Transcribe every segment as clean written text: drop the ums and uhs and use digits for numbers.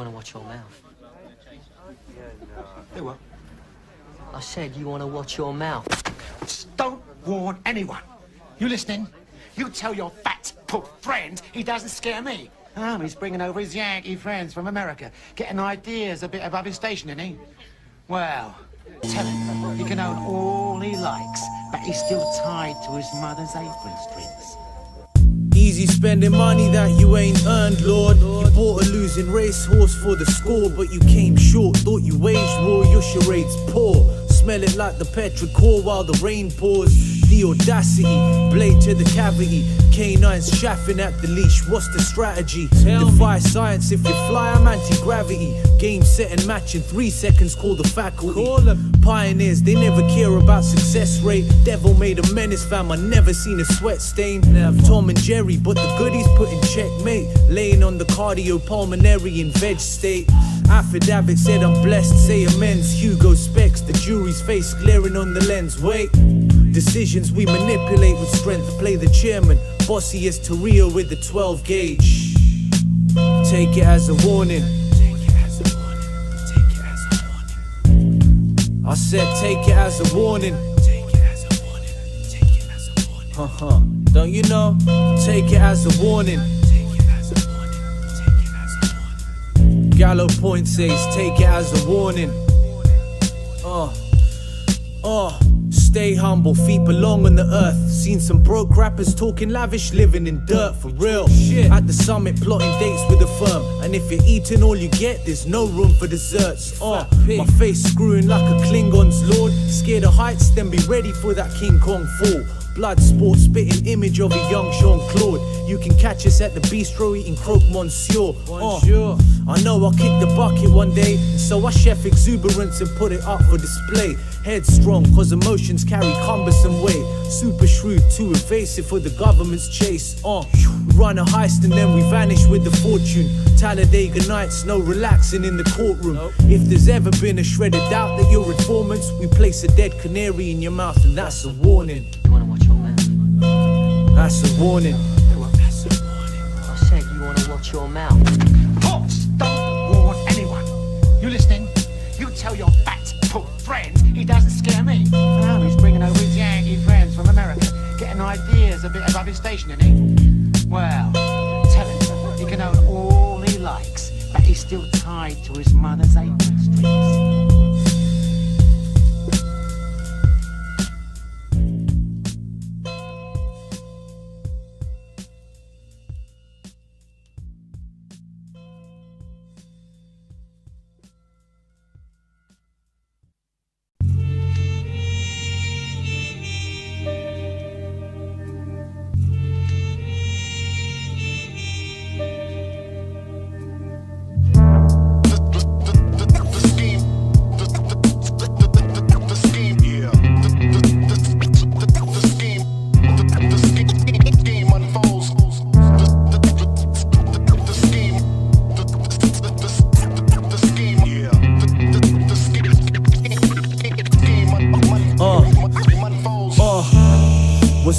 want to watch your mouth? Do what? I said you want to watch your mouth. Just don't warn anyone. You listening? You tell your fat, poor friend he doesn't scare me. Oh, he's bringing over his Yankee friends from America, getting ideas a bit above his station, isn't he? Well, tell him he can own all he likes, but he's still tied to his mother's apron strings. Easy spending money that you ain't earned, Lord. You bought a losing racehorse for the score, but you came short. Thought you waged war, your charade's poor. Smell it like the petrichor while the rain pours. The audacity, blade to the cavity. Canines chaffing at the leash, what's the strategy? Defy science, if you fly, I'm anti-gravity. Game, set and match in 3 seconds, call the faculty. Pioneers, they never care about success rate. Devil made a menace, fam, I never seen a sweat stain. Tom and Jerry, but the goodies put in checkmate. Laying on the cardiopulmonary in veg state. Affidavit said I'm blessed, say amends. Hugo Specs, the jury's face glaring on the lens. Wait, decisions we manipulate with strength. Play the chairman, bossy as Torrio with the 12 gauge. Take it as a warning. I said take it as a warning. Don't you know? Take it as a warning. Giallo point says take it as a warning. Stay humble, feet belong on the earth. Seen some broke rappers talking lavish, living in dirt for real. At the summit, plotting dates with the firm. And if you're eating all you get, there's no room for desserts. My face screwing like a Klingon's lord. Scared of heights, then be ready for that King Kong fall. Blood sport, spitting image of a young Jean-Claude. You can catch us at the bistro eating croque monsieur. I know I'll kick the bucket one day, so I chef exuberance and put it up for display. Headstrong, cause emotions carry cumbersome weight. Super shrewd, too evasive for the government's chase. Run a heist and then we vanish with the fortune. Talladega nights, no relaxing in the courtroom. If there's ever been a shred of doubt that you're informants, we place a dead canary in your mouth and that's a warning. You want to watch your mouth? That's a warning. I said you want to watch your mouth. Horse, don't warn anyone. You listening? You tell your fat, poor friend he doesn't scare me. Oh, he's bringing over his Yankee friends from America, getting ideas a bit above his station, isn't he? Well, tell him he can own all he likes, but he's still tied to his mother's apron strings.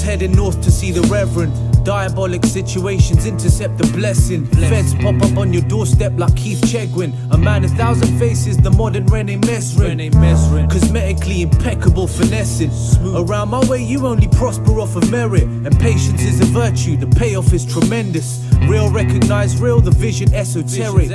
Heading north to see the Reverend. Diabolic situations intercept the blessing. Feds pop up on your doorstep like Keith Chegwin. A man 1,000 faces, the modern René Mesrine. Cosmetically impeccable finessing. Around my way you only prosper off of merit. And patience is a virtue, the payoff is tremendous. Real recognize real, the vision esoteric.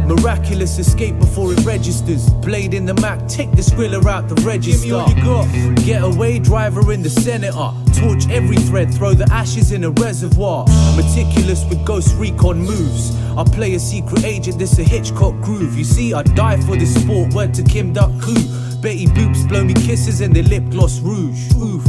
Miraculous escape before it registers. Blade in the Mac, take the skriller out the register. Give me all you got. Getaway driver in the Senator. Torch every thread, throw the ashes in a reservoir. Meticulous with ghost recon moves. I play a secret agent, this a Hitchcock groove. You see, I die for this sport, word to Kim Duck-Koo. Betty Boops blow me kisses and their lip gloss rouge. Oof.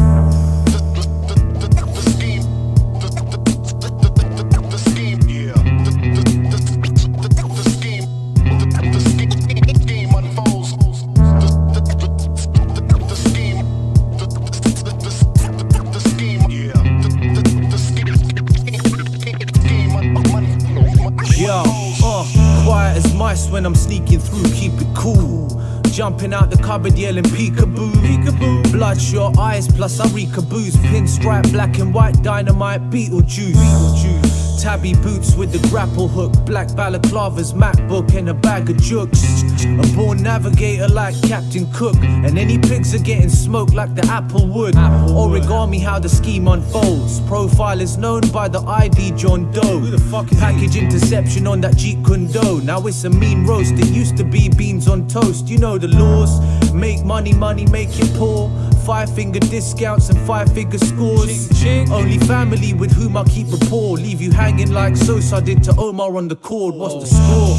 When I'm sneaking through, keep it cool. Jumping out the cupboard yelling peekaboo, peekaboo. Bloodshot eyes plus I reek a booze. Pinstripe black and white dynamite Beetlejuice. Tabby boots with the grapple hook, black balaclavas, MacBook and a bag of jokes. A born navigator like Captain Cook, and any pigs are getting smoked like the apple wood. Origami how the scheme unfolds. Profile is known by the ID John Doe. Package interception on that Jeep Kundo. Now it's a mean roast, it used to be beans on toast. You know the laws, make money, make it poor. 5-finger discounts and 5-figure scores. Only family with whom I keep rapport. Leave you hanging like Sosa did to Omar on the chord. What's the score?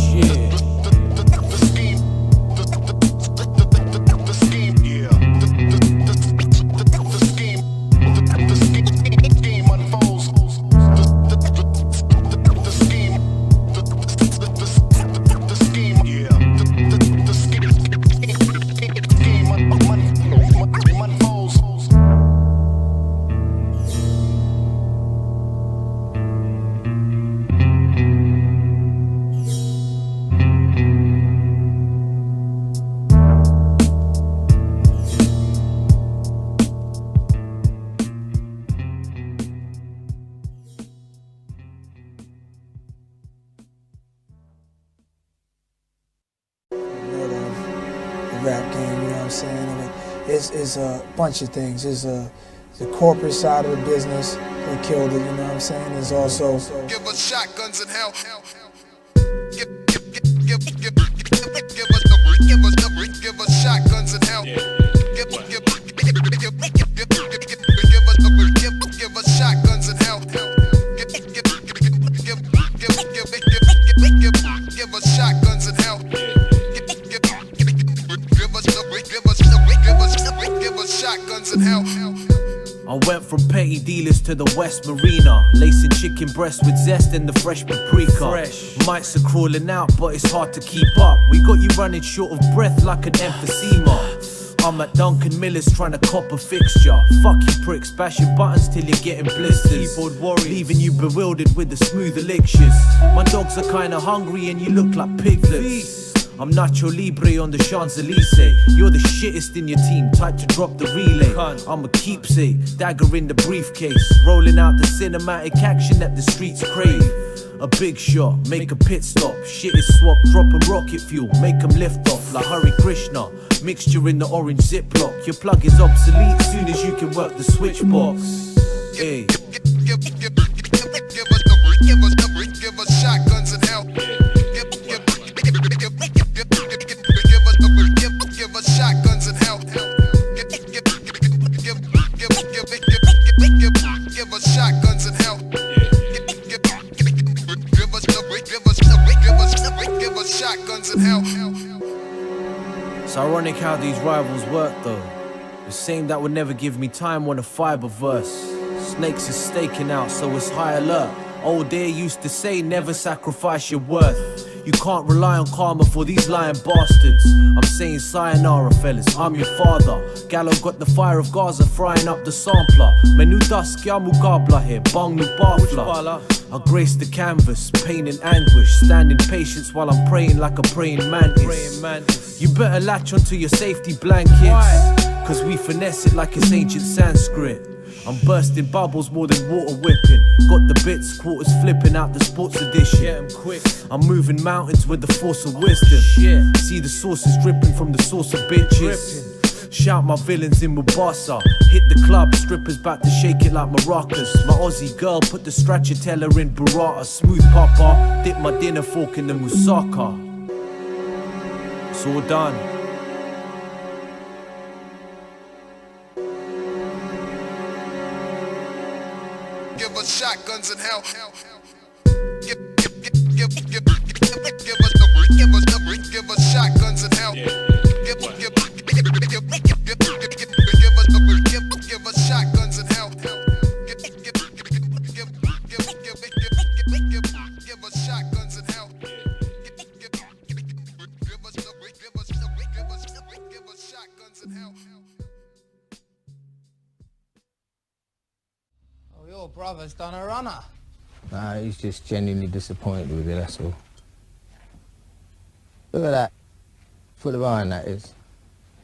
Rap game, you know what I'm saying? I mean, it's a bunch of things. There's the corporate side of the business, they killed it, you know what I'm saying? There's also... Give us shotguns and hell. Give us shotguns and hell. Give us shotguns and hell. Give us shotguns and hell. Give us shotguns and hell. I went from petty dealers to the West Marina, lacing chicken breast with zest and the fresh paprika. Mics are crawling out, but it's hard to keep up. We got you running short of breath like an emphysema. I'm at Duncan Miller's trying to cop a fixture. Fuck you pricks, bashing buttons till you're getting blisters. Keyboard warriors, leaving you bewildered with the smooth elixirs. My dogs are kinda hungry and you look like piglets. I'm Nacho Libre on the Champs-Élysées. You're the shittest in your team, type to drop the relay. I'm a keepsake, dagger in the briefcase, rolling out the cinematic action that the streets crave. A big shot, make a pit stop, shit is swapped, drop 'em rocket fuel, make 'em lift off like Hare Krishna. Mixture in the orange ziplock, your plug is obsolete soon as you can work the switch box. Hey. Give us shotguns and hell. Give us shotguns and hell. Give us shotguns and hell. Give us shotguns and hell. It's ironic how these rivals work though. The same that would never give me time on a Phyba verse. Snakes is staking out, so it's high alert. Old dear used to say never sacrifice your worth. You can't rely on karma for these lying bastards. I'm saying sayonara fellas, I'm your father. Giallo got the fire of Gaza frying up the sampler. Menudas kya mukabla here, bang nu bafla. I grace the canvas, pain and anguish, stand in patience while I'm praying like a praying mantis. You better latch onto your safety blankets, cause we finesse it like it's ancient Sanskrit. I'm bursting bubbles more than water whipping. Got the bits, quarters flipping out the sports edition. Yeah, I'm quick. I'm moving mountains with the force of wisdom. See the sources dripping from the source of bitches. Shout my villains in Mubasa. Hit the club, strippers back to shake it like maracas. My Aussie girl put the stracciatella in burrata. Smooth papa, dip my dinner fork in the moussaka. It's all done. Give us shotguns and hell. Give us shotguns and hell. Give us shotguns and hell. Give us shotguns and hell. Give us shotguns and hell. Oh, your brother's done a runner. Nah, he's just genuinely disappointed with it, that's all. Look at that. Full of iron, that is.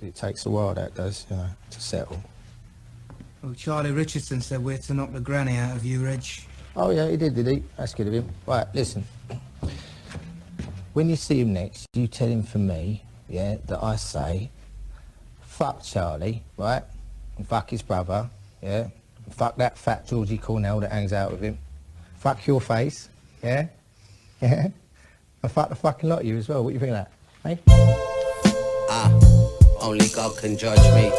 It takes a while, that does, you know, to settle. Well, Charlie Richardson said we're to knock the granny out of you, Reg. Oh yeah, he did he? That's good of him. Right, listen. When you see him next, you tell him for me, yeah, that I say, fuck Charlie, right? And fuck his brother, yeah? And fuck that fat Georgie Cornell that hangs out with him. Fuck your face, yeah? Yeah? And fuck the fucking lot of you as well. What do you think of that, eh? Only God can judge me.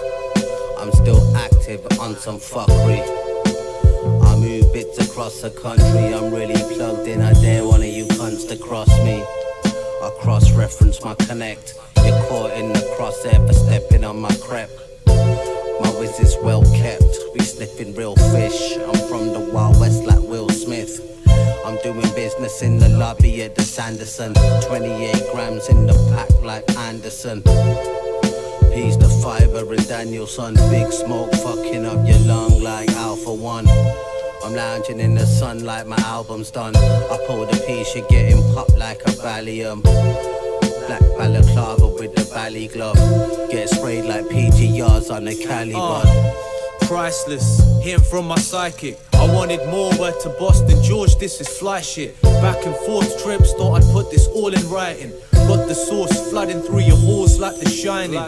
I'm still active on some fuckery. I move bits across the country. I'm really plugged in. I dare one of you cunts to cross me. I cross-reference my connect. You're caught in the crosshair for stepping on my crep. My whiz is well kept. We sniffing real fish. I'm from the Wild West like Will Smith. I'm doing business in the lobby at the Sanderson. 28 grams in the pack like Anderson. He's the Phyba and Daniel Son. Big smoke fucking up your lung like Alpha One. I'm lounging in the sun like my album's done. I pull the piece, you're getting popped like a Valium. Black balaclava with the bally glove. Get sprayed like PG yards on the Cali bud. Priceless, hearing from my psychic. I wanted more, word to Boston, George, this is fly shit. Back and forth trips, thought I'd put this all in writing. Got the sauce flooding through your halls like The Shining.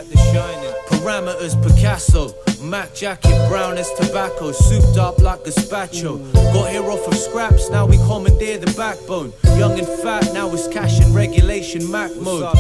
Parameters Picasso, Mac jacket brown as tobacco, souped up like gazpacho. Got here off of scraps, now we commandeer the backbone. Young and fat, now it's cash and regulation Mac mode.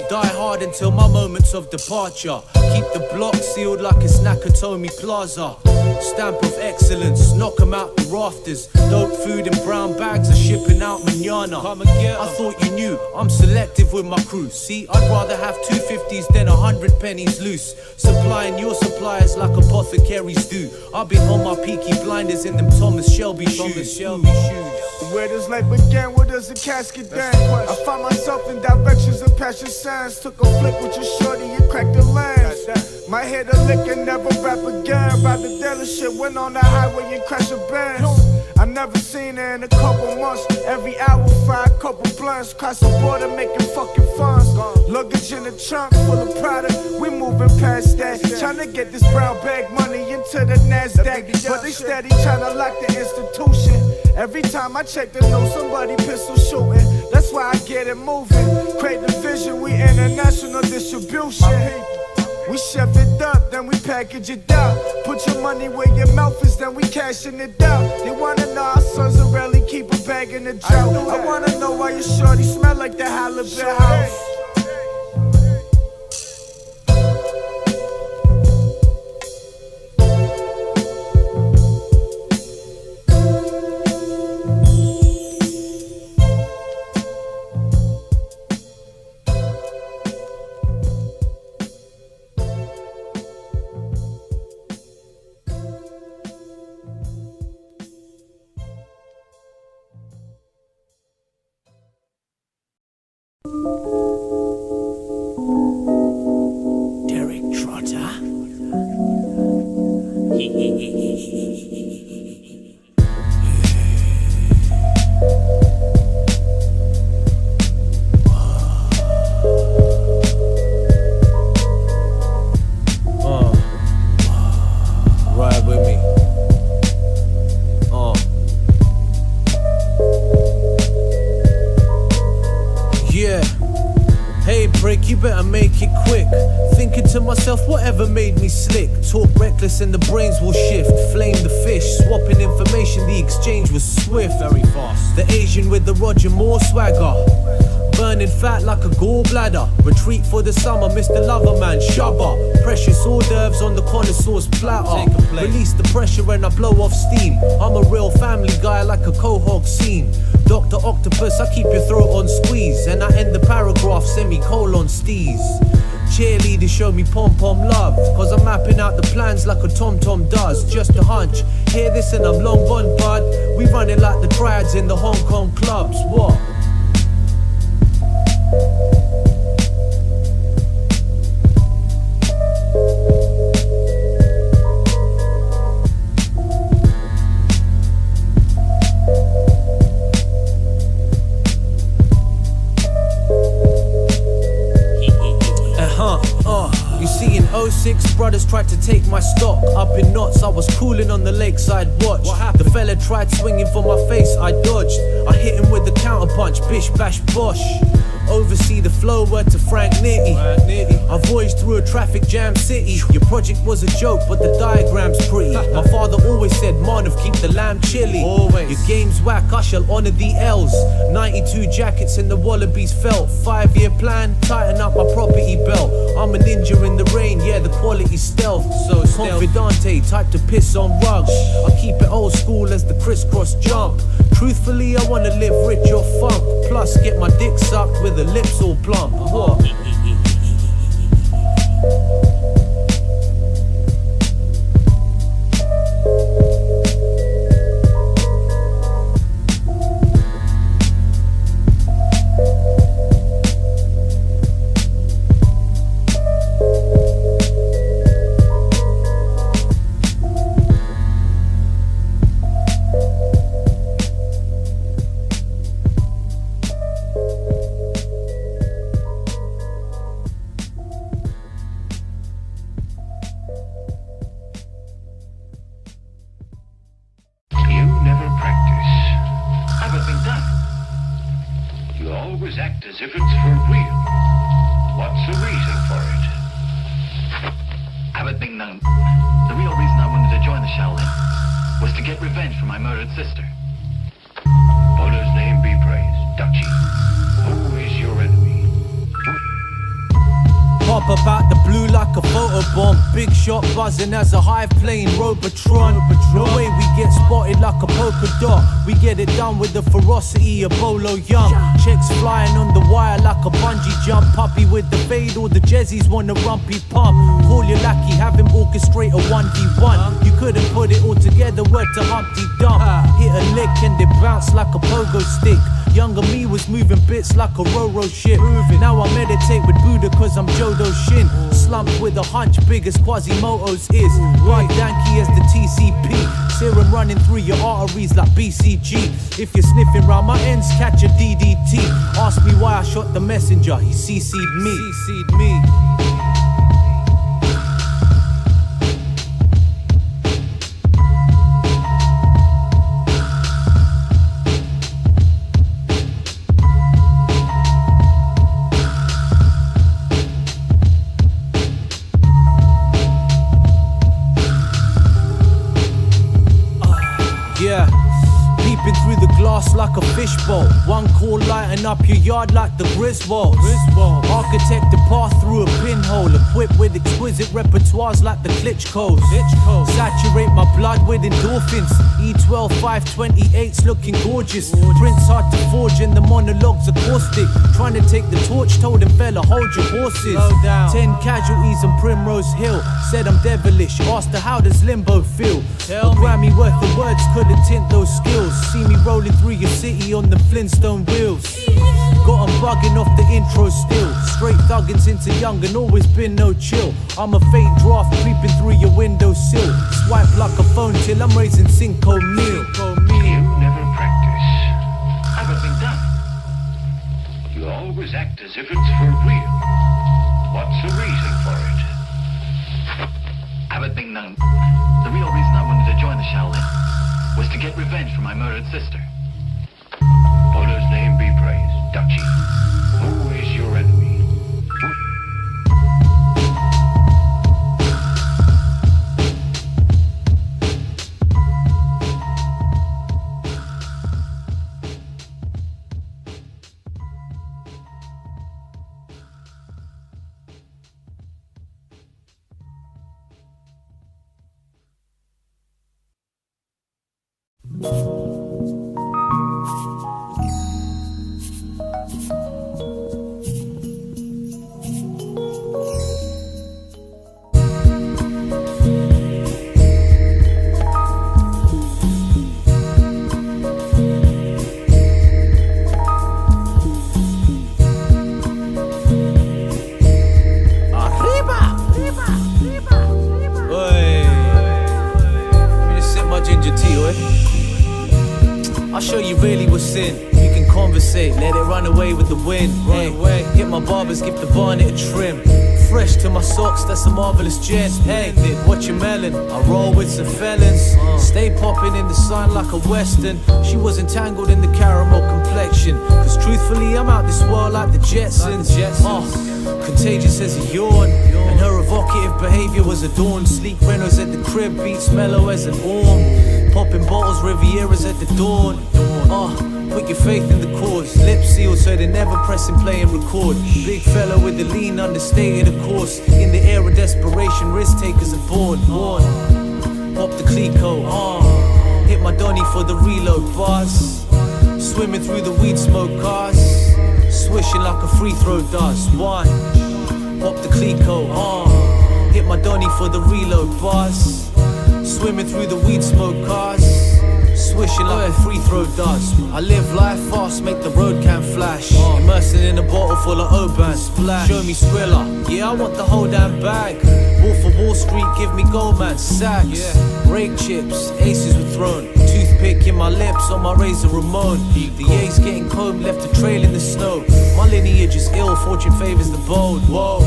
Die hard until my moments of departure. Keep the block sealed like it's Nakatomi Plaza. Stamp of excellence, knock 'em out the rafters. Dope food in brown bags are shipping out manana. I thought you knew, I'm selective with my crew. See, I'd rather have 250s than 100 pennies loose. Supplying your suppliers like apothecaries do. I've been on my peaky blinders in them Thomas Shelby shoes. Where this life began, where does the casket down? I find myself in directions of passion signs. Took a flick with your shorty, you cracked the lines. My head a lick and never rap again. By the dealership, went on the highway and crashed a Benz. I never seen her in a couple months. Every hour, fry a couple blunts. Cross the border, making fucking funds. Luggage in the trunk, full of product. We moving past that. Tryna get this brown bag money into the NASDAQ. But they steady tryna lock the institution. Every time I check the news, somebody pistol shooting. That's why I get it moving. Create the vision, we international distribution. We chef it up, then we package it out. Put your money where your mouth is, then we cashing it out. They wanna know our sons will rarely keep a bag in the drought. I wanna know why your shorty smell like the halibut house. Whatever made me slick, talk reckless and the brains will shift. Flame the fish, swapping information, the exchange was swift. Very fast. The Asian with the Roger Moore swagger, burning fat like a gallbladder. Retreat for the summer, Mr. Loverman, Shabba. Precious hors d'oeuvres on the connoisseur's platter. Release the pressure and I blow off steam. I'm a real family guy like a Quahog scene. Dr. Octopus, I keep your throat on squeeze. And I end the paragraph, semicolon steez. Cheerleaders show me pom-pom love, cause I'm mapping out the plans like a tom-tom does. Just a hunch, hear this and I'm long gone bud. We running like the triads in the Hong Kong clubs, what? 6 brothers tried to take my stock. Up in knots, I was cooling on the lakeside watch. What happened? The fella tried swinging for my face, I dodged. I hit him with the counter punch, bish bash bosh. Oversee the flow, word to Frank Nitty. I voyaged through a traffic jam city. Your project was a joke, but the diagram's pretty. My father always said, Marnov, keep the lamb chilly. Always. Your game's whack, I shall honour the L's. 92 jackets in the Wallabies felt. 5-year plan, tighten up my property belt. I'm a ninja in the rain, yeah, the quality's stealth. So confidante, type to piss on rugs. I keep it old school as the crisscross jump. Truthfully, I wanna live rich or funk. Plus, get my dick sucked with the lips all plump. What? Buzzing as a hive plane, Robotron. No way we get spotted like a polka dot. We get it done with the ferocity of Bolo Young. Checks flying on the wire like a bungee jump. Puppy with the fade, all the jezzies want a rumpy pump. Call your lackey, have him orchestrate a 1v1. You couldn't put it all together, word to Humpty Dump. Hit a lick and it bounced like a pogo stick. Younger me was moving bits like a Roro ship. Now I meditate with Buddha cause I'm Jodo Shin. Slumped with a hunch big as Quasimodo's is. Right danky as the TCP. Serum running through your arteries like BCG. If you're sniffing round my ends, catch a DDT. Ask me why I shot the messenger, he CC'd me. Like a fishbowl, one call lighting up your yard like the Griswolds. Architect a path through a pinhole, equipped with exquisite repertoires like the Klitschko's. Saturate my blood with endorphins. E12 528's looking gorgeous. Prints hard to forge and the monologues are caustic. Trying to take the torch, told him fella hold your horses. 10 casualties on Primrose Hill. Said I'm devilish, asked her how does limbo feel. A Grammy worth of words couldn't tint those skills. See me rolling through your city on the Flintstone wheels. Got 'em bugging off the intro still. Straight thuggins into young and always been no chill. I'm a fake draft creeping through your windowsill. Swipe like a phone till I'm raising Cinco Mil. You never practice. Everything done. You always act as if it's for real. What's the reason for it? Everything done. The real reason I wanted to join the chalet was to get revenge for my murdered sister. Buddha's name be praised. Duchy, who is your enemy? Let it run away with the wind. Run away. Hit my barbers, give the barnet a trim. fresh to my socks, that's a marvelous gent. Hey, what you melon? I roll with some felons. Stay popping in the sun like a western. She was entangled in the caramel complexion. Cause truthfully, I'm out this world like the Jetsons. Contagious as a yawn. And her evocative behavior was adorned. Sleek Renos at the crib, beats mellow as an orm. Popping bottles, Rivieras at the dawn. Put your faith in the cause. Lips sealed so they never press and play and record. Big fella with the lean, understated of course. In the era of desperation, risk takers are born. Pop the Clico, hit my Donny for the reload bars. Swimming through the weed smoke cars. Swishing like a free throw does. One, pop the Clico, hit my Donny for the reload bars. Swimming through the weed smoke cars. Swishing like a free throw does. I live life fast, make the road can flash. Immersing in a bottle full of Oban splash. Show me Skrilla, yeah I want the whole damn bag. Wolf of Wall Street, give me Goldman Sachs. Rake chips, aces were thrown. Toothpick in my lips, on my razor Ramon. The A's getting combed, left a trail in the snow. My lineage is ill, fortune favors the bold. Whoa,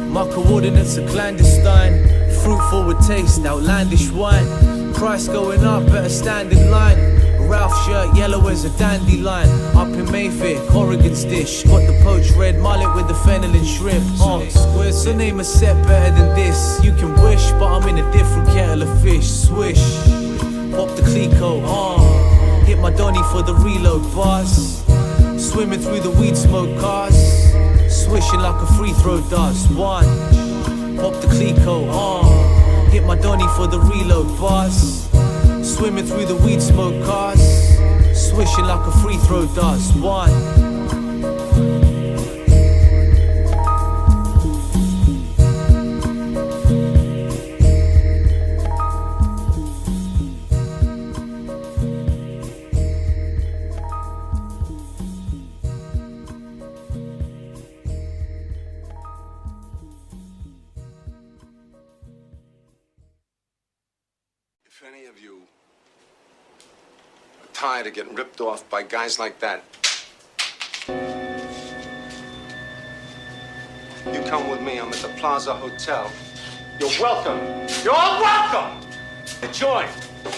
my coordinates are clandestine. Fruitful with taste, outlandish wine. Price going up, better stand in line. Ralph shirt, yellow as a dandelion. Up in Mayfair, Corrigan's dish. Got the poached red mullet with the fennel and shrimp. So name a set better than this. You can wish, but I'm in a different kettle of fish. Swish, pop the Clico, hit my Donny for the reload bars. Swimming through the weed smoke cars. Swishing like a free throw does. One, pop the Clico, hit my Donny for the reload bars. Swimming through the weed smoke cars. Swishing like a free throw does. One. If any of you are tired of getting ripped off by guys like that, you come with me. I'm at the Plaza Hotel. You're welcome. You're all welcome. Enjoy.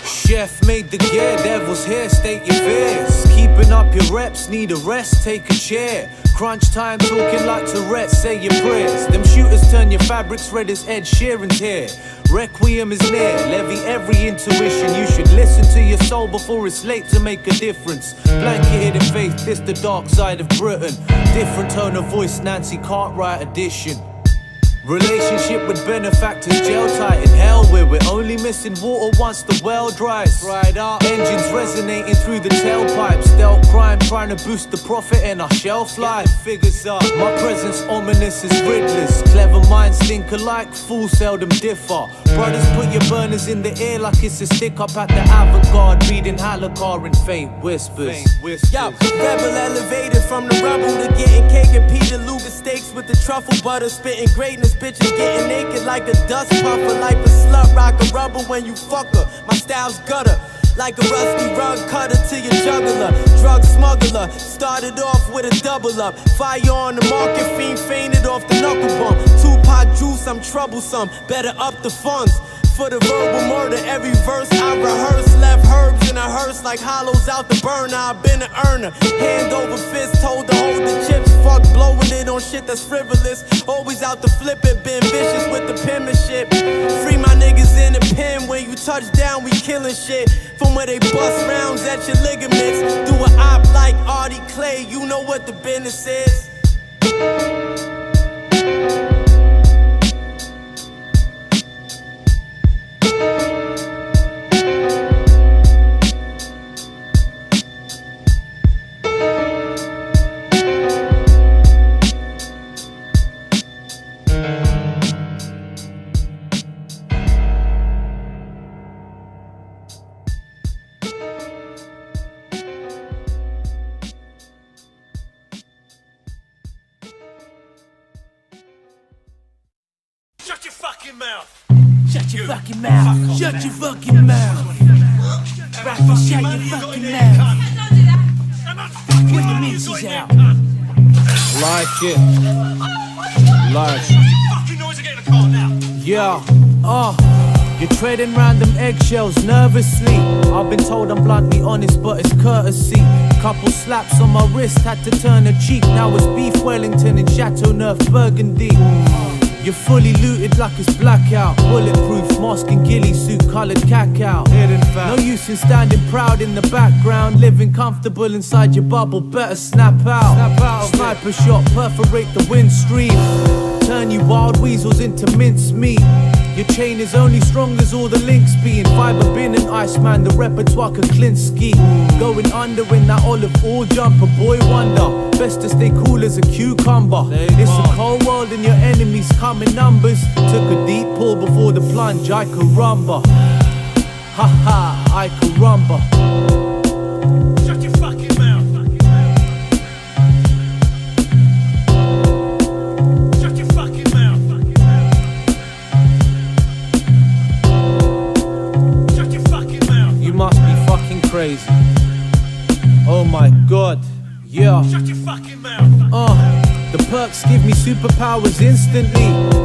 Chef made the gear, devil's here, state your fears. Keeping up your reps, need a rest, take a chair. Crunch time, talking like Tourette's, say your prayers. Them shooters turn your fabrics red as Ed Sheeran's hair. Requiem is near, levy every intuition. You should listen to your soul before it's late to make a difference. Blanketed in faith, this the dark side of Britain. Different tone of voice, Nancy Cartwright edition. Relationship with benefactors, jail tight in hell, where we're only missing water once the well dries. Right up, engines resonating through the tailpipes. Stealth crime trying to boost the profit and our shelf life. Figures up, my presence ominous as Riddlers. Clever minds think alike, fools seldom differ. Brothers, put your burners in the air like it's a stick up at the avant-garde. Reading Halakar in faint whispers. Yo, rebel elevated from the rubble to getting cake and Peter Luger steaks with the truffle butter. Spitting greatness, bitches getting naked like a dust puffer. Like a slut rock a rubber when you fuck her. My style's gutter. Like a rusty rug cutter to your juggler. Drug smuggler, started off with a double up. Fire on the market, fiend fainted off the knuckle bump. Two-pot juice, I'm troublesome, better up the funds. For the verbal murder, every verse I rehearse. Left herbs in a hearse like hollows out the burner. I've been an earner, hand over fist, told to hold the chips. Fuck blowing it on shit that's frivolous. Always out to flip it, been vicious with the penmanship. Free my niggas in the pen, when you touch down we killing shit. From where they bust rounds at your ligaments. Do an op like Artie Clay, you know what the business is. Shut your fucking mouth! Shut your fucking mouth! Shut your fucking mouth! Rapper, shut your fucking mouth! Put the minces out! Live shit. Live shit. Yeah, you're treading round them eggshells nervously. I've been told I'm bluntly honest, but it's courtesy. Couple slaps on my wrist, had to turn a cheek. Now it's beef Wellington and Chateauneuf Burgundy. You're fully looted like it's blackout. Bulletproof, mask and ghillie suit, coloured cacao. No use in standing proud in the background. Living comfortable inside your bubble, better snap out. Sniper shot, perforate the windstream. Turn you wild weasels into mincemeat. Your chain is only strong as all the links be. In Phyba bin and Iceman, the repertoire Klinsky. Going under in that olive oil jumper, boy wonder. Best to stay cool as a cucumber. It's a cold world and your enemies come in numbers. Took a deep pull before the plunge, I caramba. Ha ha, I caramba. Shut your fucking mouth. Shut your fucking mouth. Shut your fucking mouth. You must be fucking crazy. Oh my god, yeah. Shut your fucking mouth. The perks give me superpowers instantly.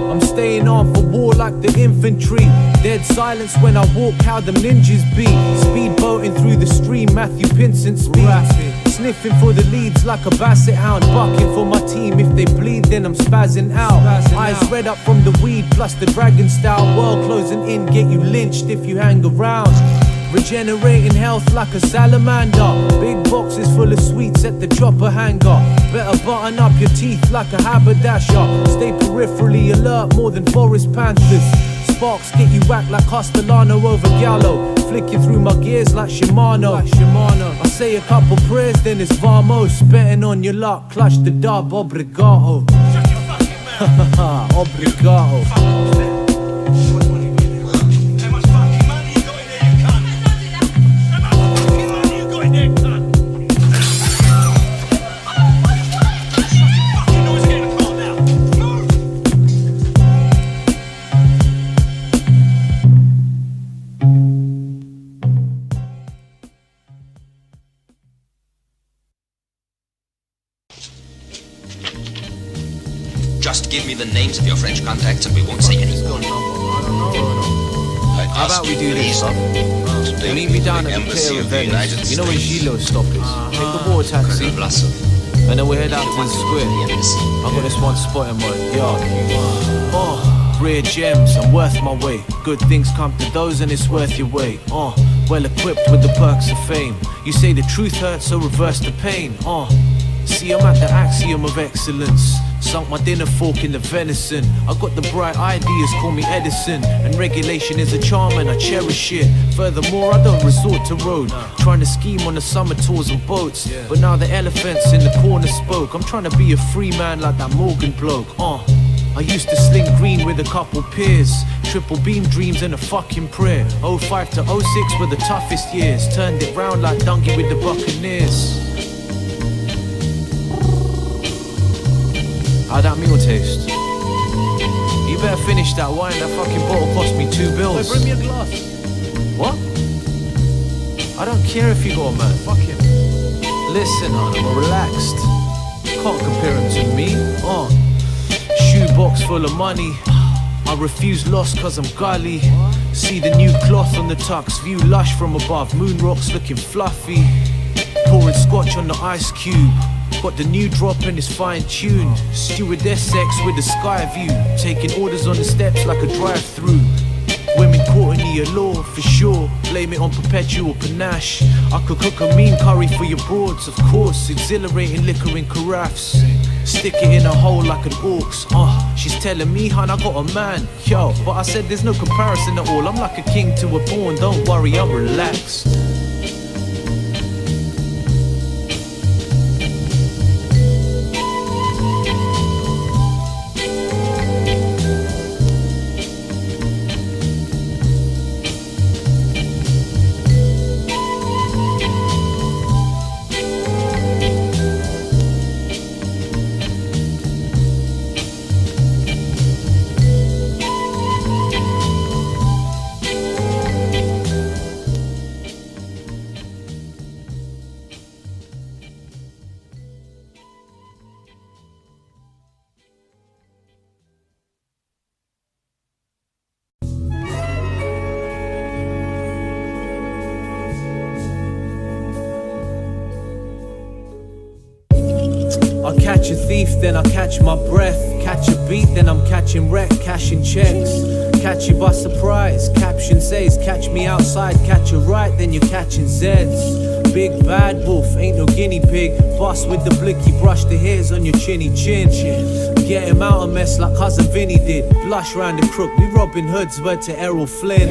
I'm staying on for war like the infantry. Dead silence when I walk, how them ninjas be. Speedboating through the stream, Matthew Pinsent speed. Sniffing for the leads like a basset hound. Bucking for my team, if they bleed then I'm spazzing out. Eyes red up from the weed plus the dragon style. World closing in, get you lynched if you hang around. Regenerating health like a salamander. Big boxes full of sweets at the chopper hanger. Better button up your teeth like a haberdasher. Stay peripherally alert more than forest panthers. Sparks get you whacked like Castellano over Giallo. Flicking through my gears like Shimano. I say a couple prayers then it's Vamos. Betting on your luck, clutch the dub, obrigado. Shut your fucking mouth. Obrigado. Just give me the names of your French contacts and we won't say any more. How about we do this? Meet me down at the pier of Venice. You know where Gilo's stop is? Take the water taxi. And then we head out to the square. I got this one spot in mind. Yeah. Rare gems, I'm worth my weight. Good things come to those and it's worth your wait. Well equipped with the perks of fame. You say the truth hurts, so reverse the pain. See, I'm at the axiom of excellence. Sunk my dinner fork in the venison. I got the bright ideas, call me Edison. And regulation is a charm and I cherish it. Furthermore, I don't resort to road. Trying to scheme on the summer tours and boats. But now the elephants in the corner spoke. I'm trying to be a free man like that Morgan bloke. I used to sling green with a couple peers. Triple beam dreams and a fucking prayer. 05 to 06 were the toughest years. Turned it round like Dungy with the Buccaneers. How'd that meal taste? You better finish that wine, that fucking bottle cost me $2. Wait, bring me a glass. What? I don't care if you got a man, fuck him. Listen, hon, I'm relaxed. Can't compare him to me, Shoebox full of money. I refuse loss cause I'm gully. See the new cloth on the tux, view lush from above. Moon rocks looking fluffy. Pouring scotch on the ice cube. Got the new drop and it's fine-tuned. Stewardess sex with the sky view. Taking orders on the steps like a drive-through. Women caught in the allure, for sure. Blame it on perpetual panache. I could cook a mean curry for your broads, of course. Exhilarating liquor in carafes. Stick it in a hole like an orc's. She's telling me, hun, I got a man. Yo, but I said there's no comparison at all. I'm like a king to a pawn, don't worry, I'm relaxed. catch a thief, then I catch my breath. Catch a beat, then I'm catching wreck, cashing checks. Catch you by surprise, caption says catch me outside, catch a right, then you're catching Zeds. Big bad wolf, ain't no guinea pig. Bust with the blicky, brush the hairs on your chinny chin. Get him out of mess like cousin Vinny did. Blush round the crook, we Robin Hood's word to Errol Flynn.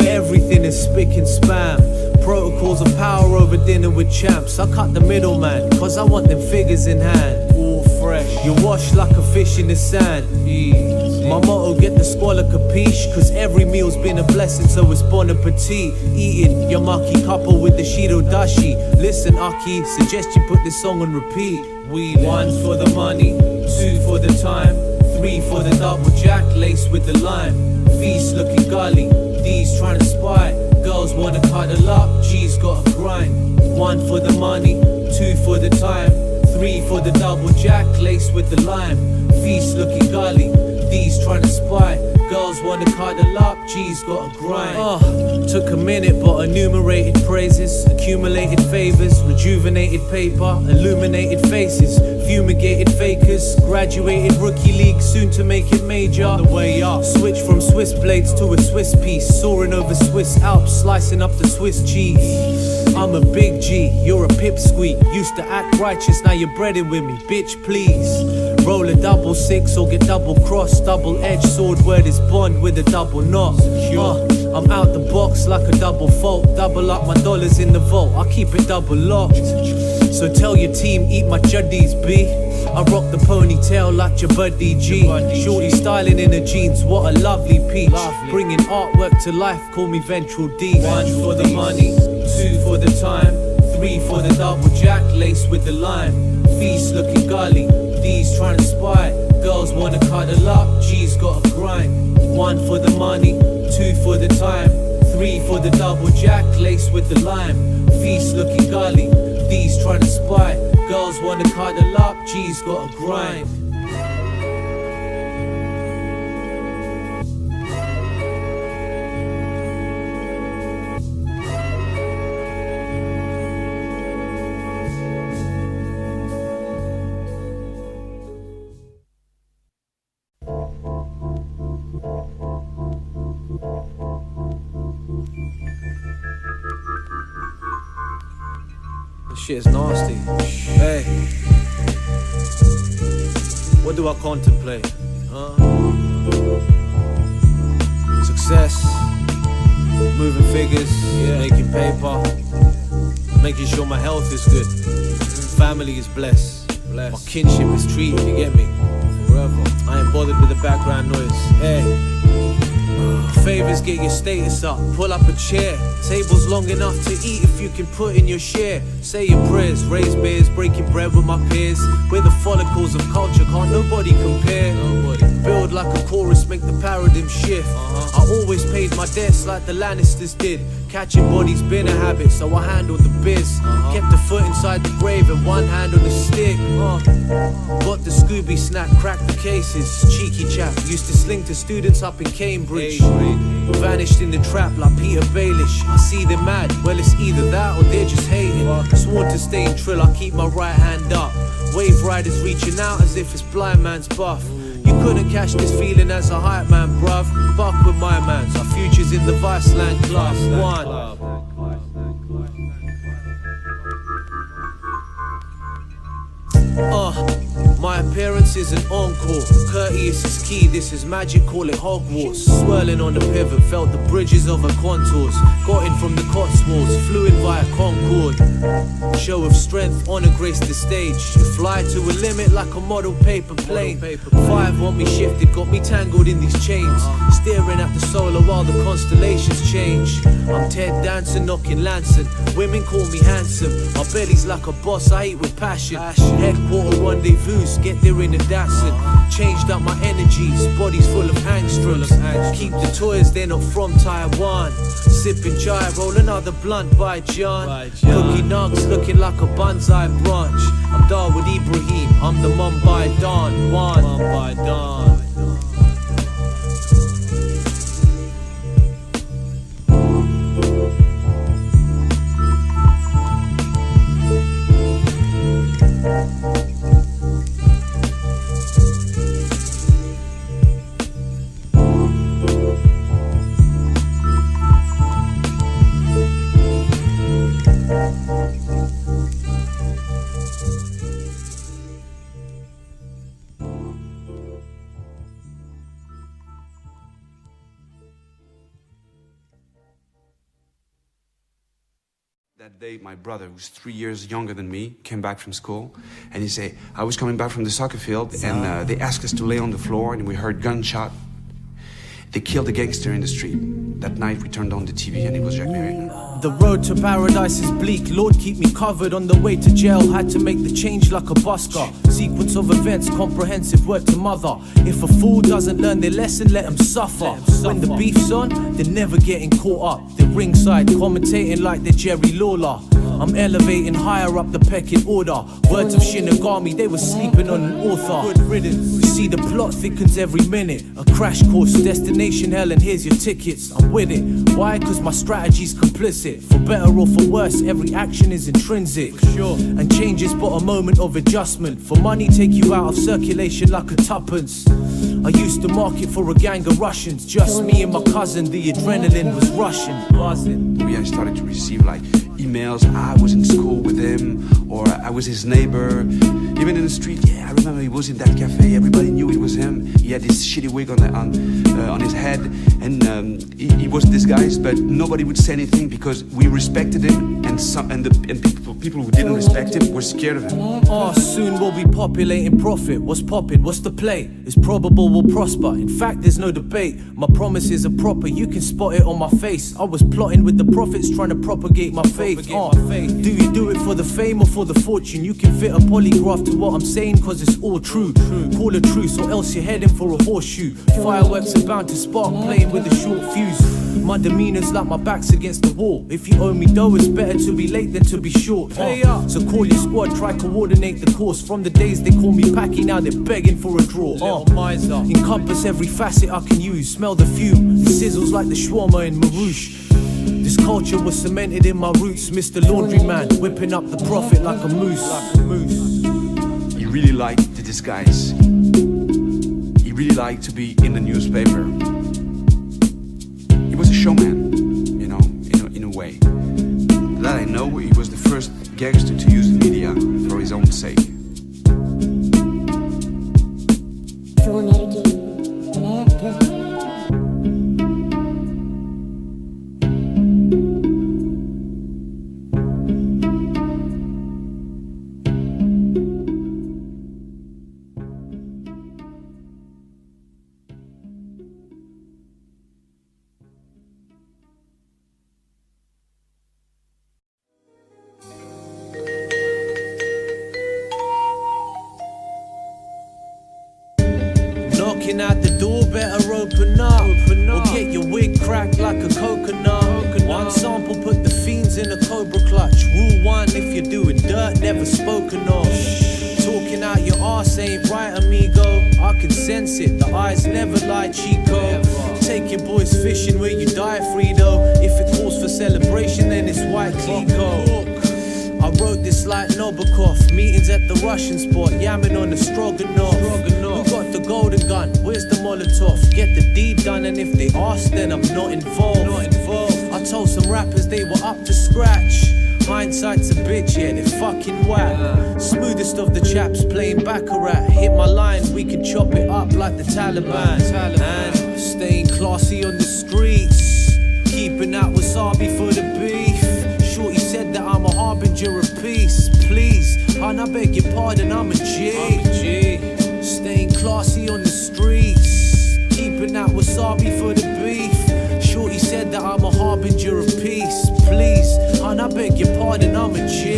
Everything is spick and spam. Protocols of power over dinner with champs. I cut the middleman, cause I want them figures in hand. All fresh, you wash like a fish in the sand. My motto, get the squalor capiche, cause every meal's been a blessing, so it's bon appetit. Eating yamaki couple with the shiro dashi. Listen Aki, suggest you put this song on repeat. We 1 for the money, 2 for the time, 3 for the double jack, lace with the lime. Feast looking gully, D's trying to spy. Girls wanna cuddle up, G's gotta grind. 1 for the money, 2 for the time, 3 for the double jack, lace with the lime. Feast looking gully, D's trying to spy. Girls wanna cuddle up, G's gotta grind. Took a minute but enumerated praises, accumulated favors, rejuvenated paper, illuminated faces, fumigated fakers, graduated rookie league, soon to make it major. On the way up, switch from Swiss blades to a Swiss piece, soaring over Swiss Alps, slicing up the Swiss cheese. I'm a big G, you're a pipsqueak. Used to act righteous, now you're breading with me, bitch please. Roll a 6 or get double crossed. Double-edged sword word is bond with a double knot. I'm out the box like a double fault. Double up my dollars in the vault, I keep it double locked. So tell your team, eat my juddies, B. I rock the ponytail like your buddy G. Shorty styling in her jeans, what a lovely peach. Bringing artwork to life, call me Ventral D. 1 for the money, 2 for the time, 3 for the double jack, lace with the lime. Feast looking gully, D's trying to spy. Girls wanna cuddle up, G's gotta grind. 1 for the money, 2 for the time, 3 for the double jack, lace with the lime. Feast looking gully, D's trying to spy. Girls wanna cuddle up, G's gotta grind. Shit's nasty. Hey, what do I contemplate? Success, moving figures, making paper, making sure my health is good, family is blessed, my kinship is treated, you get me? Forever. I ain't bothered with the background noise. Hey. Favors, get your status up, pull up a chair. Tables long enough to eat if you can put in your share. Say your prayers, raise beers, breaking bread with my peers. We're the follicles of culture, can't nobody compare. Build like a chorus, make the paradigm shift. I always paid my debts like the Lannisters did. Catching bodies been a habit, so I handled the biz. Kept a foot inside the grave and one hand on the stick. Got the Scooby snack, cracked the cases. Cheeky chap, used to sling to students up in Cambridge. Vanished in the trap like Peter Baelish. I see them mad, well it's either that or they're just hating. Sworn to stay in trill, I keep my right hand up. Wave riders reaching out as if it's blind man's buff. You couldn't catch this feeling as a hype man, bruv. Buck with my mans, our future's in the Viceland Club. 1. My appearance is an encore. Courteous is key, this is magic, call it Hogwarts. Swirling on the pivot, felt the bridges of her contours. Got in from the Cotswolds, flew in via Concorde. Show of strength, honor graced the stage. You fly to a limit like a model paper plane. 5 want me shifted, got me tangled in these chains. Staring at the solar while the constellations change. I'm Ted Danson, knocking Lanson. Women call me handsome. My belly's like a boss, I eat with passion. Headquarter rendezvous, get there in a Datsun. Changed up my energies, bodies full of angstroms. Keep the toys, they're not from Taiwan. Sipping chai, roll another blunt by John. Cookie nugs looking like a bonsai branch. I'm Dawood Ibrahim, I'm the Mumbai Don. 1 Mumbai Don. That day, my brother, who's 3 years younger than me, came back from school, and he said, I was coming back from the soccer field, and they asked us to lay on the floor, and we heard gunshot. They killed a gangster in the street. That night, we turned on the TV, and it was Jack Marriott. The road to paradise is bleak, Lord keep me covered. On the way to jail, had to make the change like a busker. Sequence of events, comprehensive word to mother. If a fool doesn't learn their lesson, let them suffer. When the beef's on, they're never getting caught up. They're ringside, commentating like they're Jerry Lawler. I'm elevating higher up the pecking order. Words of Shinigami, they were sleeping on an author. Good riddance. We see the plot thickens every minute. A crash course, destination hell, and here's your tickets. I'm with it. Why? Cause my strategy's complicit. For better or for worse, every action is intrinsic. For sure. And change is but a moment of adjustment. For money take you out of circulation like a tuppence. I used to market for a gang of Russians. Just me and my cousin, the adrenaline was rushing. Buzzing. I started to receive like emails, I was in school with him, or I was his neighbor. Even in the street, yeah, I remember he was in that cafe, everybody knew it was him. He had this shitty wig on his head, and he was disguised, but nobody would say anything because we respected him, and people who didn't respect him were scared of him. Oh, soon we'll be populating profit. What's poppin'? What's the play? It's probable we'll prosper. In fact, there's no debate. My promises are proper, you can spot it on my face. I was plotting with the prophets, trying to propagate my faith. Do you do it for the fame or for the fortune? You can fit a polygraph to what I'm saying, cause it's all true. Call a truce or else you're heading for a horseshoe. Fireworks are bound to spark, playing with a short fuse. My demeanor's like my back's against the wall. If you owe me dough, it's better to be late than to be short. So call your squad, try coordinate the course. From the days they call me Packy, now they're begging for a draw. Encompass every facet I can use. Smell the fume, it sizzles like the shawarma in Marouche. This culture was cemented in my roots. Mr. Laundryman, whipping up the profit like a moose. He really liked the disguise. He really liked to be in the newspaper. He was a showman, you know, in a way. That I know, he was the first gangster to use the media for his own sake. At the door, better open up, or get your wig cracked like a coconut. One sample, put the fiends in a cobra clutch. Rule 1, if you're doing dirt, never spoken of. Talking out your arse ain't right, amigo. I can sense it, the eyes never lie, Chico. Take your boys fishing where you die, Frito. If it calls for celebration, then it's white Clico. I wrote this like Nobokov. Meetings at the Russian spot, yamming on the Stroganoff. Who got the golden gun? Where's the Molotov? Get the deed done, and if they ask, then I'm not involved. I told some rappers they were up to scratch. Hindsight's a bitch, yeah, they're fucking whack. Smoothest of the chaps playing Baccarat. Hit my line, we can chop it up like the Taliban. And staying classy on the streets, keeping out wasabi for the beef. Shorty said that I'm a harbinger of peace. Please, and I beg your pardon, I'm a G. Staying classy on the streets, keeping out wasabi for the beef. Shorty said that I'm a harbinger of peace. Please, and I beg your pardon, I'm a G.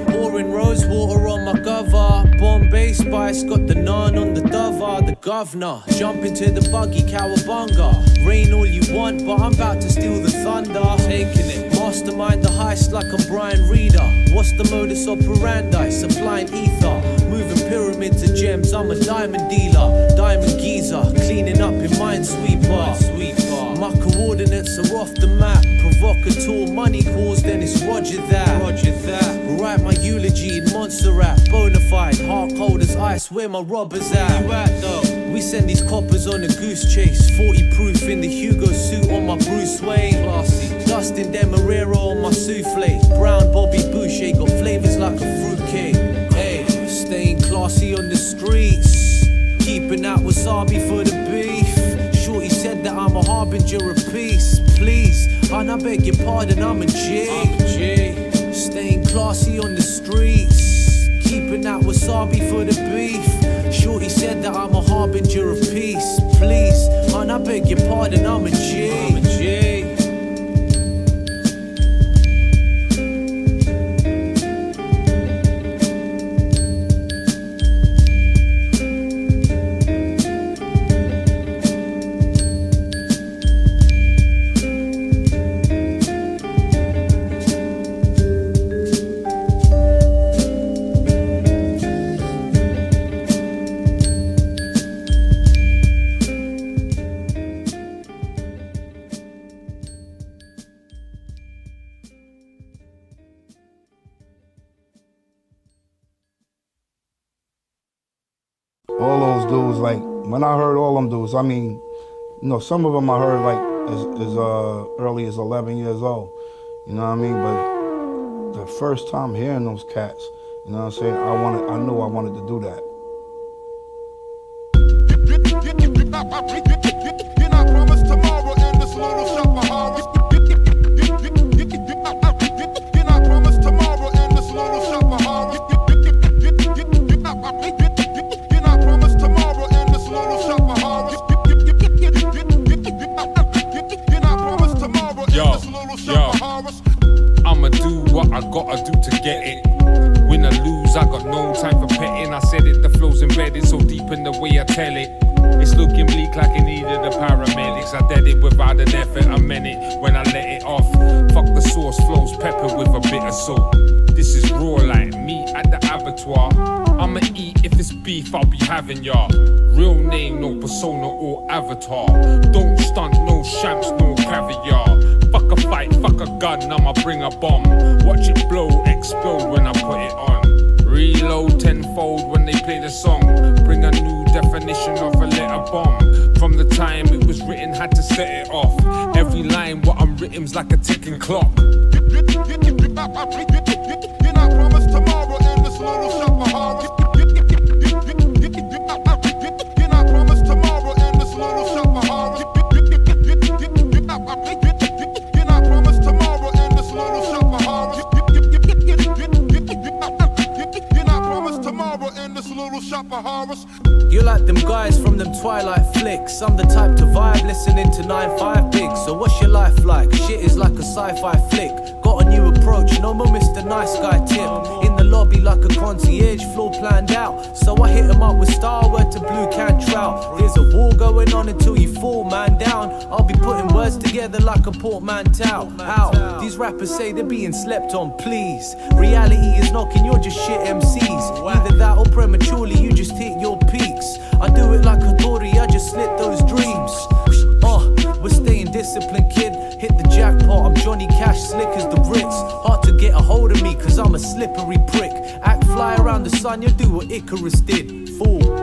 Pouring rose water on my cover. Bombay Spice got the naan on the dover. The governor, jump into the buggy, cowabunga. Rain all you want, but I'm about to steal the thunder. Taking it, mastermind the heist like I'm Brian Reader. What's the modus operandi? Supplying ether, moving pyramids and gems. I'm a diamond dealer, diamond geezer, cleaning up in Minesweeper. My coordinates are off the map. Provocateur, money calls, then it's Roger that. Write my eulogy in Montserrat. Bonafide, heart cold as ice. Where my robbers at? You at though? We send these coppers on a goose chase. 40 proof in the Hugo suit on my Bruce Wayne. Classy. Dustin Demerara on my souffle. Brown Bobby Boucher got flavors like a fruitcake. Hey, staying classy on the streets, keeping out wasabi for the beef. Shorty said that I'm a harbinger of peace. Please, and I beg your pardon, I'm a G. Staying classy on the streets, keeping that wasabi for the beef. Shorty said that I'm a harbinger of peace. Please, and I beg your pardon, I'm a G. All those dudes, like, when I heard all them dudes, I mean, you know, some of them I heard like as early as 11 years old, you know what I mean? But the first time hearing those cats, you know what I'm saying, I knew I wanted to do that. You're not promised tomorrow in this little shop of horrors. You're not promised tomorrow in this little shop of horrors. You're not promised tomorrow in this little shop of horrors. You're not promised tomorrow in this little shop of horrors. I'ma do what I gotta do to get it. Win or lose, I got no time for petting. I said it, the flow's embedded so deep in the way I tell it. It's looking bleak like it needed the paramedics. I did it without an effort, I meant it when I let it off. Fuck the sauce, flows pepper with a bit of salt. This is raw like meat at the abattoir. I'ma eat if it's beef, I'll be having ya. Real name, no persona or avatar. Don't stunt, no shams, no caviar. Fuck a fight, fuck a gun, I'ma bring a bomb. Watch it blow, explode when I put it on. Reload tenfold when they play the song. Bring a new definition of a letter bomb. From the time it was written, had to set it off. Every line, what I'm written's like a ticking clock. You're not promised tomorrow in this little shop of horrors. You're not promised tomorrow in this little shop of horrors. You're not promised tomorrow in this little shop of horrors. You're not promised tomorrow in this little shop of horrors. You're like them guys from them Twilight flicks. I'm the type to vibe listening to 9-5 Big. So what's your life like? Shit is like a sci-fi flick. Got a new approach, no more Mr. Nice Guy tip. In the lobby like a concierge, floor planned out. So I hit him up with Star Word to Blue Can Trout. There's a war going on until you fall, man down. I'll be putting words together like a portmanteau. How? These rappers say they're being slept on, please. Reality is knocking, you're just shit MCs. Either that or prematurely you just hit your peaks. I do it like a Dory, I just slit those dreams. We're staying disciplined, kid. Hit the jackpot, I'm Johnny Cash, slick as the Ritz. Hard to get a hold of me, cause I'm a slippery prick. Act fly around the sun, you'll do what Icarus did. Fool.